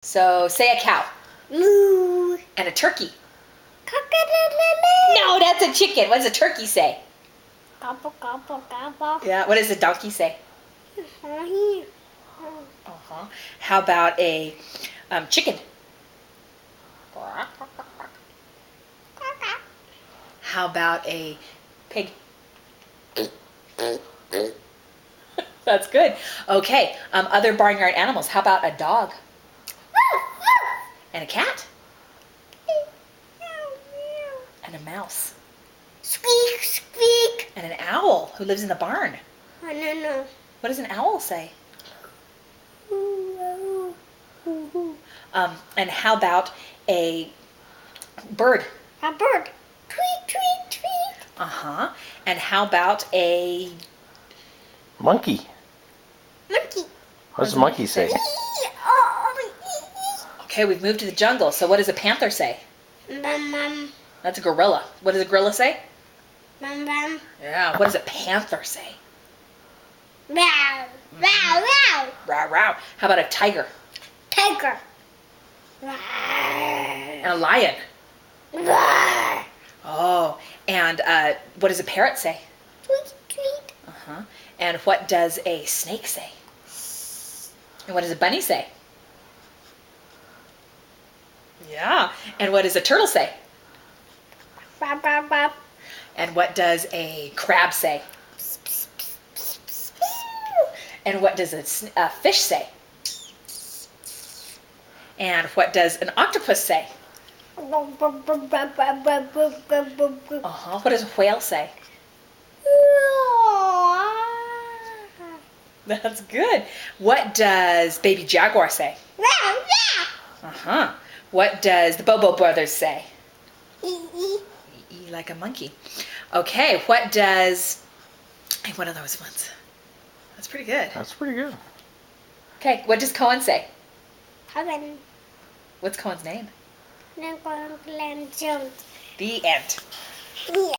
So say a cow. Moo. And a turkey. Cock-a-doodle-doo. No, that's a chicken. What does a turkey say? Gobble, gobble, gobble. Yeah. What does a donkey say? Honey. Uh-huh. How about a chicken? How about a pig? That's good. Okay. Other barnyard animals. How about a dog? And a cat? And a mouse? Squeak, squeak. And an owl who lives in the barn? I don't know. What does an owl say? And how about a bird? A bird. Tweet, tweet, tweet. Uh-huh. And how about a Monkey. Monkey. What does a monkey say? Okay, we've moved to the jungle. So what does a panther say? Bum, bum. That's a gorilla. What does a gorilla say? Bum, bum. Yeah. What does a panther say? Wow. Wow, wow. Row, row. How about a tiger? Tiger. And a lion? Roar. Oh. And what does a parrot say? Tweet, tweet. Uh-huh. And what does a snake say? And what does a bunny say? Yeah. And what does a turtle say? Bop, bop, bop. And what does a crab say? And what does a fish say? And what does an octopus say? Uh-huh. What does a whale say? That's good. What does baby jaguar say? Uh-huh. What does the Bobo brothers say? Like a monkey. Okay, what does... Hey, what are those ones? That's pretty good. That's pretty good. Okay, what does Cohen say? Cohen. What's Cohen's name? CGlenJ. The end. Yeah.